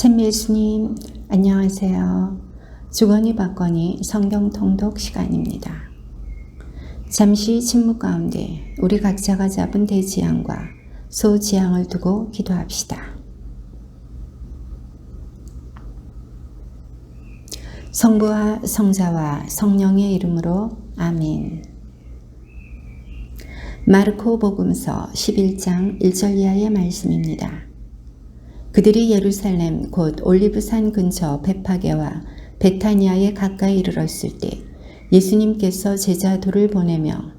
찬미예수님, 안녕하세요. 주거니 받거니 성경 통독 시간입니다. 잠시 침묵 가운데 우리 각자가 잡은 대지향과 소지향을 두고 기도합시다. 성부와 성자와 성령의 이름으로 아멘. 마르코 복음서 11장 1절 이하의 말씀입니다. 그들이 예루살렘 곧 올리브산 근처 베파게와 베타니아에 가까이 이르렀을 때 예수님께서 제자 둘을 보내며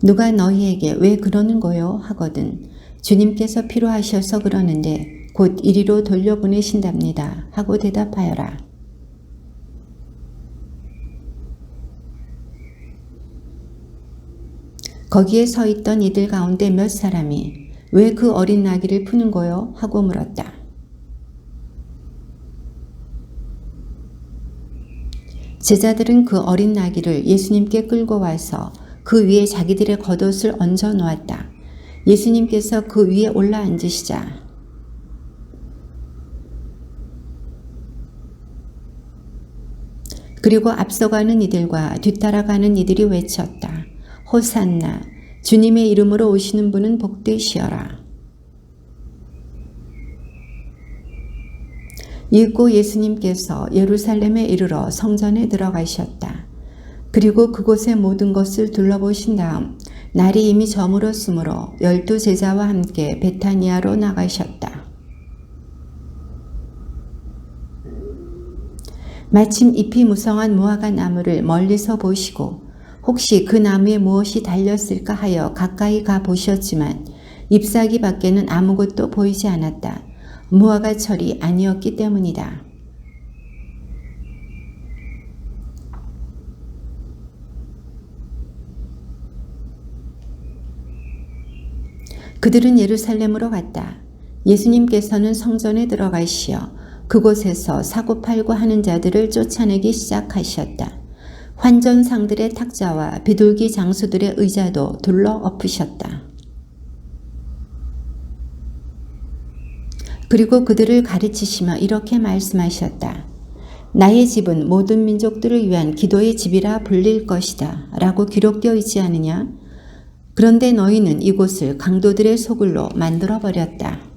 누가 너희에게 왜 그러는 거요? 하거든 주님께서 필요하셔서 그러는데 곧 이리로 돌려보내신답니다. 하고 대답하여라. 거기에 서 있던 이들 가운데 몇 사람이 왜 그 어린 나귀를 푸는 거요? 하고 물었다. 제자들은 그 어린 나귀를 예수님께 끌고 와서 그 위에 자기들의 겉옷을 얹어 놓았다. 예수님께서 그 위에 올라 앉으시자 그리고 앞서가는 이들과 뒤따라가는 이들이 외쳤다. 호산나, 주님의 이름으로 오시는 분은 복되시어라. 읽고 예수님께서 예루살렘에 이르러 성전에 들어가셨다. 그리고 그곳의 모든 것을 둘러보신 다음 날이 이미 저물었으므로 12 제자와 함께 베타니아로 나가셨다. 마침 잎이 무성한 무화과 나무를 멀리서 보시고 혹시 그 나무에 무엇이 달렸을까 하여 가까이 가 보셨지만 잎사귀 밖에는 아무것도 보이지 않았다. 무화과 철이 아니었기 때문이다. 그들은 예루살렘으로 갔다. 예수님께서는 성전에 들어가시어 그곳에서 사고팔고 하는 자들을 쫓아내기 시작하셨다. 환전상들의 탁자와 비둘기 장수들의 의자도 둘러 엎으셨다. 그리고 그들을 가르치시며 이렇게 말씀하셨다. 나의 집은 모든 민족들을 위한 기도의 집이라 불릴 것이다. 라고 기록되어 있지 않으냐? 그런데 너희는 이곳을 강도들의 소굴로 만들어버렸다.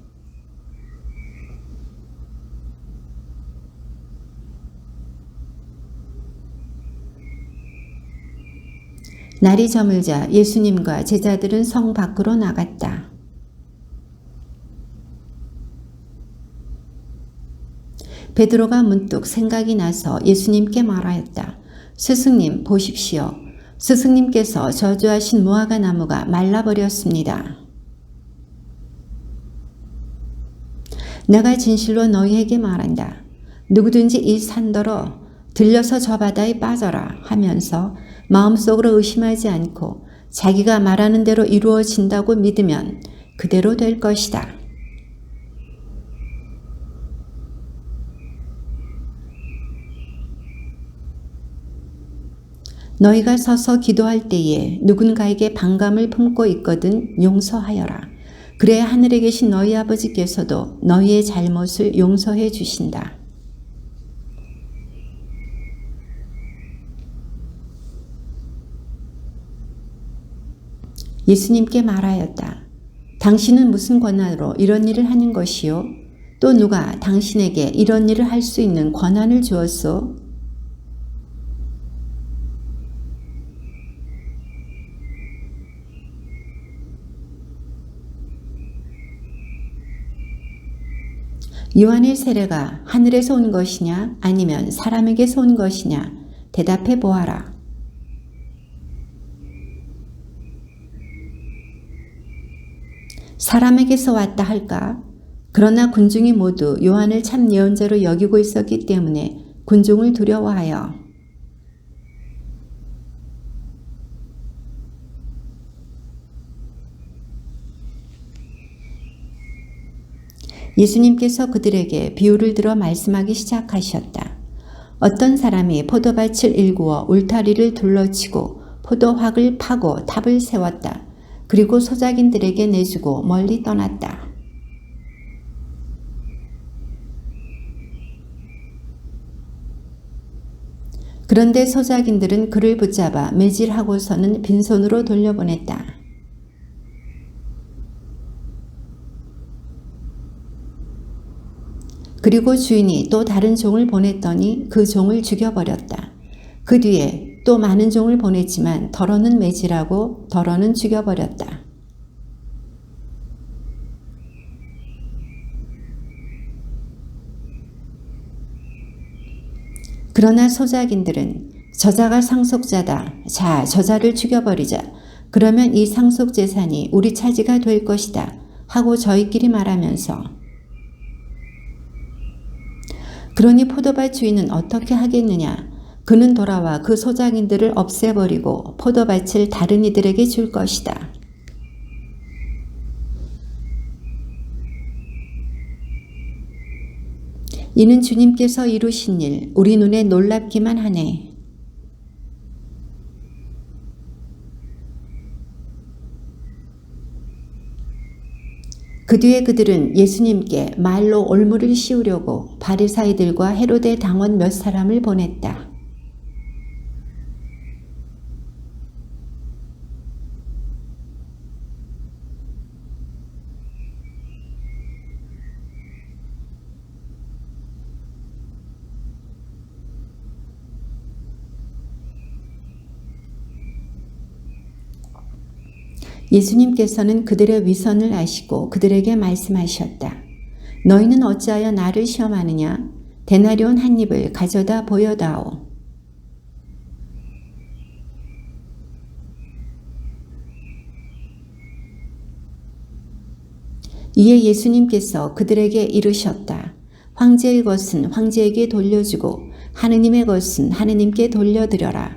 날이 저물자 예수님과 제자들은 성 밖으로 나갔다. 베드로가 문득 생각이 나서 예수님께 말하였다. 스승님 보십시오. 스승님께서 저주하신 무화과 나무가 말라버렸습니다. 내가 진실로 너희에게 말한다. 누구든지 이 산더러 들려서 저 바다에 빠져라 하면서 마음속으로 의심하지 않고 자기가 말하는 대로 이루어진다고 믿으면 그대로 될 것이다. 너희가 서서 기도할 때에 누군가에게 반감을 품고 있거든 용서하여라. 그래야 하늘에 계신 너희 아버지께서도 너희의 잘못을 용서해 주신다. 예수님께 말하였다. 당신은 무슨 권한으로 이런 일을 하는 것이요? 또 누가 당신에게 이런 일을 할 수 있는 권한을 주었소? 요한의 세례가 하늘에서 온 것이냐 아니면 사람에게서 온 것이냐 대답해 보아라. 사람에게서 왔다 할까? 그러나 군중이 모두 요한을 참 예언자로 여기고 있었기 때문에 군중을 두려워하여 예수님께서 그들에게 비유를 들어 말씀하기 시작하셨다. 어떤 사람이 포도밭을 일구어 울타리를 둘러치고 포도확을 파고 탑을 세웠다. 그리고 소작인들에게 내주고 멀리 떠났다. 그런데 소작인들은 그를 붙잡아 매질하고서는 빈손으로 돌려보냈다. 그리고 주인이 또 다른 종을 보냈더니 그 종을 죽여버렸다. 그 뒤에 또 많은 종을 보냈지만 덜어는 매질하고 덜어는 죽여버렸다. 그러나 소작인들은 저자가 상속자다. 자, 저자를 죽여버리자. 그러면 이 상속재산이 우리 차지가 될 것이다. 하고 저희끼리 말하면서 그러니 포도밭 주인은 어떻게 하겠느냐. 그는 돌아와 그 소작인들을 없애버리고 포도밭을 다른 이들에게 줄 것이다. 이는 주님께서 이루신 일, 우리 눈에 놀랍기만 하네. 그 뒤에 그들은 예수님께 말로 올무를 씌우려고 바리사이들과 헤로데 당원 몇 사람을 보냈다. 예수님께서는 그들의 위선을 아시고 그들에게 말씀하셨다. 너희는 어찌하여 나를 시험하느냐? 데나리온 한 입을 가져다 보여다오. 이에 예수님께서 그들에게 이르셨다. 황제의 것은 황제에게 돌려주고 하느님의 것은 하느님께 돌려드려라.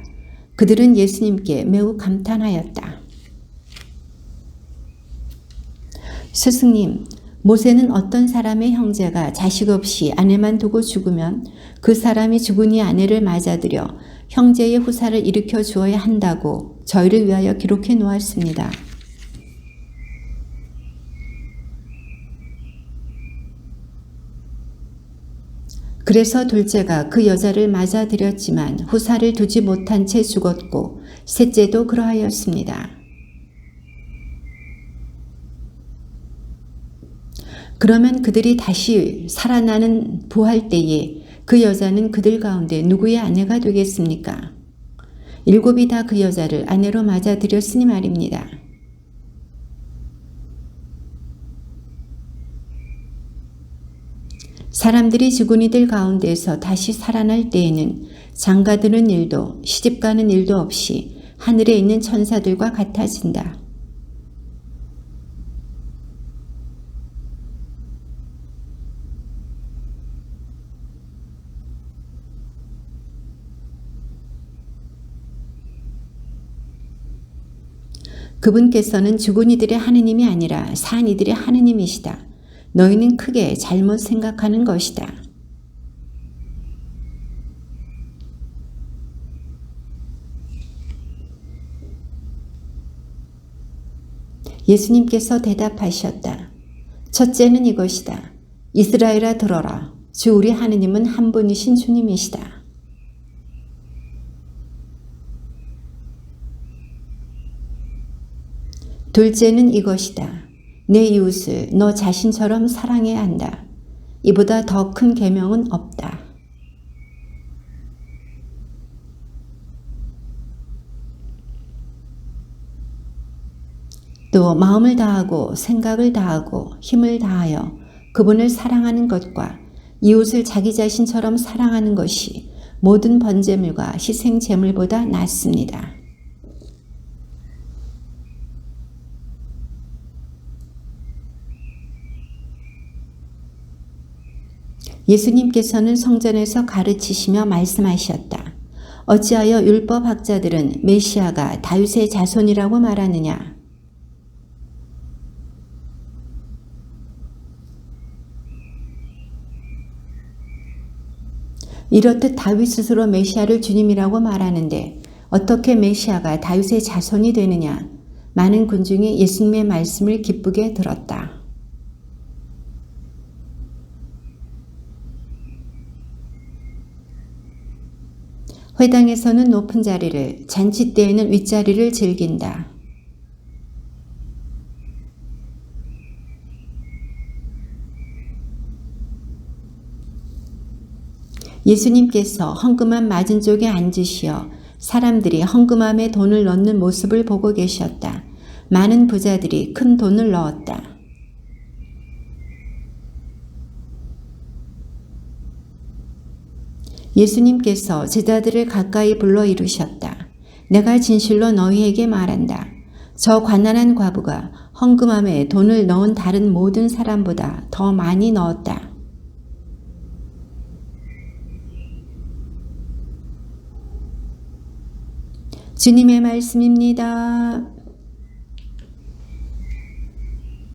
그들은 예수님께 매우 감탄하였다. 스승님, 모세는 어떤 사람의 형제가 자식 없이 아내만 두고 죽으면 그 사람이 죽은 이 아내를 맞아들여 형제의 후사를 일으켜 주어야 한다고 저희를 위하여 기록해 놓았습니다. 그래서 둘째가 그 여자를 맞아들였지만 후사를 두지 못한 채 죽었고 셋째도 그러하였습니다. 그러면 그들이 다시 살아나는 부활 때에 그 여자는 그들 가운데 누구의 아내가 되겠습니까? 일곱이 다 그 여자를 아내로 맞아들였으니 말입니다. 사람들이 죽은 이들 가운데서 다시 살아날 때에는 장가드는 일도 시집가는 일도 없이 하늘에 있는 천사들과 같아진다. 그분께서는 죽은 이들의 하느님이 아니라 산 이들의 하느님이시다. 너희는 크게 잘못 생각하는 것이다. 예수님께서 대답하셨다. 첫째는 이것이다. 이스라엘아 들어라. 주 우리 하느님은 한 분이신 주님이시다. 둘째는 이것이다. 내 이웃을 너 자신처럼 사랑해야 한다. 이보다 더 큰 계명은 없다. 또 마음을 다하고 생각을 다하고 힘을 다하여 그분을 사랑하는 것과 이웃을 자기 자신처럼 사랑하는 것이 모든 번제물과 희생 제물보다 낫습니다. 예수님께서는 성전에서 가르치시며 말씀하셨다. 어찌하여 율법학자들은 메시아가 다윗의 자손이라고 말하느냐? 이렇듯 다윗 스스로 메시아를 주님이라고 말하는데 어떻게 메시아가 다윗의 자손이 되느냐? 많은 군중이 예수님의 말씀을 기쁘게 들었다. 회당에서는 높은 자리를, 잔치 때에는 윗자리를 즐긴다. 예수님께서 헌금함 맞은쪽에 앉으시어 사람들이 헌금함에 돈을 넣는 모습을 보고 계셨다. 많은 부자들이 큰 돈을 넣었다. 예수님께서 제자들을 가까이 불러 이르셨다. 내가 진실로 너희에게 말한다. 저 가난한 과부가 헌금함에 돈을 넣은 다른 모든 사람보다 더 많이 넣었다. 주님의 말씀입니다.